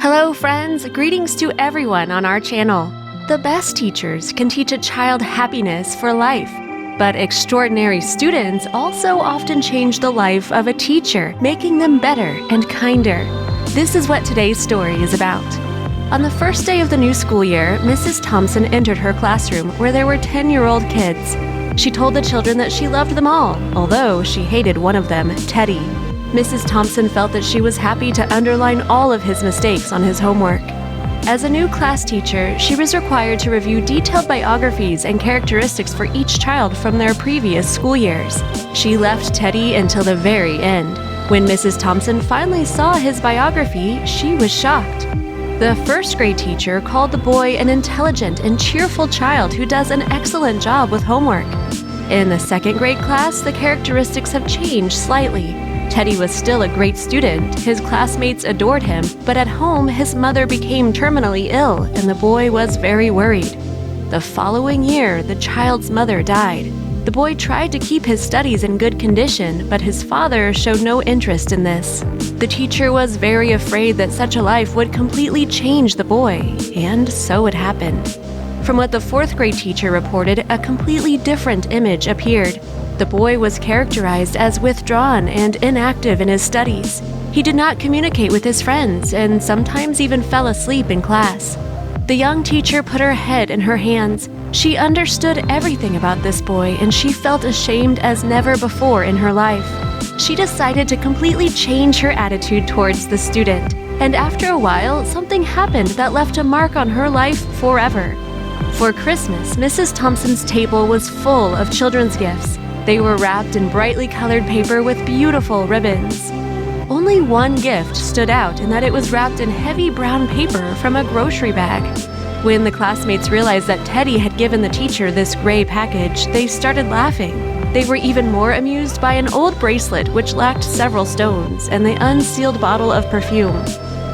Hello friends, greetings to everyone on our channel. The best teachers can teach a child happiness for life, but extraordinary students also often change the life of a teacher, making them better and kinder. This is what today's story is about. On the first day of the new school year, Mrs. Thompson entered her classroom where there were 10-year-old kids. She told the children that she loved them all, although she hated one of them, Teddy. Mrs. Thompson felt that she was happy to underline all of his mistakes on his homework. As a new class teacher, she was required to review detailed biographies and characteristics for each child from their previous school years. She left Teddy until the very end. When Mrs. Thompson finally saw his biography, she was shocked. The first grade teacher called the boy an intelligent and cheerful child who does an excellent job with homework. In the second grade class, the characteristics have changed slightly. Teddy was still a great student, his classmates adored him, but at home his mother became terminally ill and the boy was very worried. The following year, the child's mother died. The boy tried to keep his studies in good condition, but his father showed no interest in this. The teacher was very afraid that such a life would completely change the boy, and so it happened. From what the fourth grade teacher reported, a completely different image appeared. The boy was characterized as withdrawn and inactive in his studies. He did not communicate with his friends and sometimes even fell asleep in class. The young teacher put her head in her hands. She understood everything about this boy and she felt ashamed as never before in her life. She decided to completely change her attitude towards the student. And after a while, something happened that left a mark on her life forever. For Christmas, Mrs. Thompson's table was full of children's gifts. They were wrapped in brightly colored paper with beautiful ribbons. Only one gift stood out in that it was wrapped in heavy brown paper from a grocery bag. When the classmates realized that Teddy had given the teacher this gray package, they started laughing. They were even more amused by an old bracelet which lacked several stones and the unsealed bottle of perfume.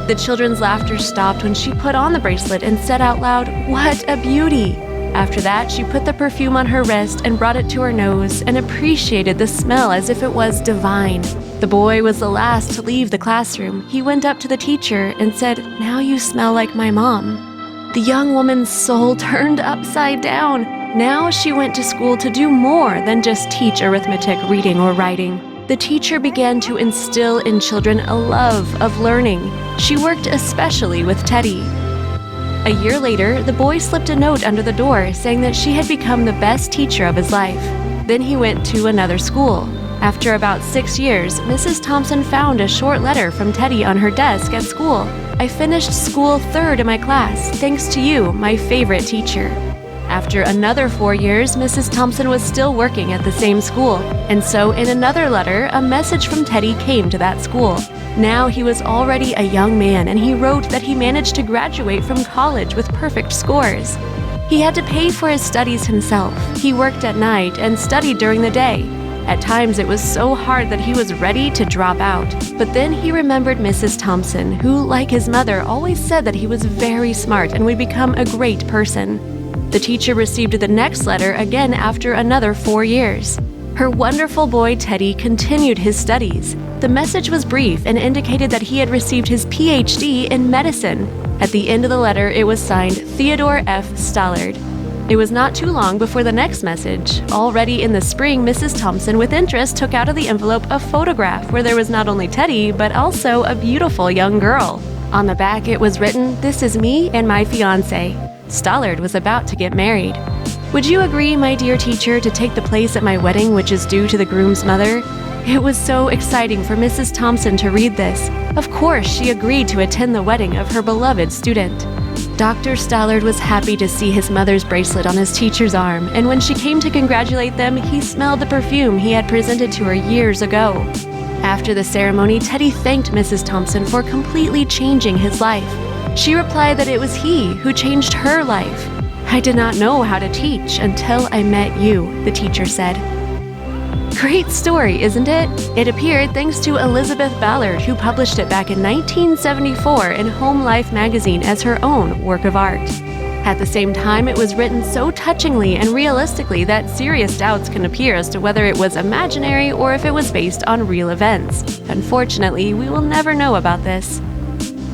The children's laughter stopped when she put on the bracelet and said out loud, "What a beauty!" After that, she put the perfume on her wrist and brought it to her nose and appreciated the smell as if it was divine. The boy was the last to leave the classroom. He went up to the teacher and said, "Now you smell like my mom." The young woman's soul turned upside down. Now she went to school to do more than just teach arithmetic, reading, or writing. The teacher began to instill in children a love of learning. She worked especially with Teddy. A year later, the boy slipped a note under the door saying that she had become the best teacher of his life. Then he went to another school. After about 6 years, Mrs. Thompson found a short letter from Teddy on her desk at school. "I finished school third in my class, thanks to you, my favorite teacher." After another 4 years, Mrs. Thompson was still working at the same school, and so in another letter, a message from Teddy came to that school. Now he was already a young man, and he wrote that he managed to graduate from college with perfect scores. He had to pay for his studies himself. He worked at night and studied during the day. At times it was so hard that he was ready to drop out. But then he remembered Mrs. Thompson, who, like his mother, always said that he was very smart and would become a great person. The teacher received the next letter again after another 4 years. Her wonderful boy Teddy continued his studies. The message was brief and indicated that he had received his PhD in medicine. At the end of the letter, it was signed Theodore F. Stollard. It was not too long before the next message. Already in the spring, Mrs. Thompson, with interest, took out of the envelope a photograph where there was not only Teddy, but also a beautiful young girl. On the back, it was written, "This is me and my fiancé." Stollard was about to get married. Would you agree, my dear teacher, to take the place at my wedding which is due to the groom's mother? It was so exciting for Mrs. Thompson to read this. Of course, she agreed to attend the wedding of her beloved student. Dr. Stollard was happy to see his mother's bracelet on his teacher's arm, and when she came to congratulate them, he smelled the perfume he had presented to her years ago. After the ceremony, Teddy thanked Mrs. Thompson for completely changing his life. She replied that it was he who changed her life. "I did not know how to teach until I met you," the teacher said. Great story, isn't it? It appeared thanks to Elizabeth Ballard, who published it back in 1974 in Home Life magazine as her own work of art. At the same time, it was written so touchingly and realistically that serious doubts can appear as to whether it was imaginary or if it was based on real events. Unfortunately, we will never know about this.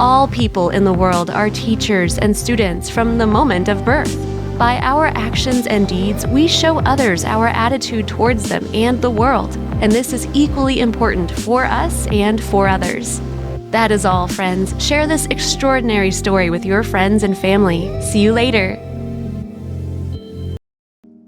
All people in the world are teachers and students from the moment of birth. By our actions and deeds, we show others our attitude towards them and the world, and this is equally important for us and for others. That is all, friends. Share this extraordinary story with your friends and family. See you later.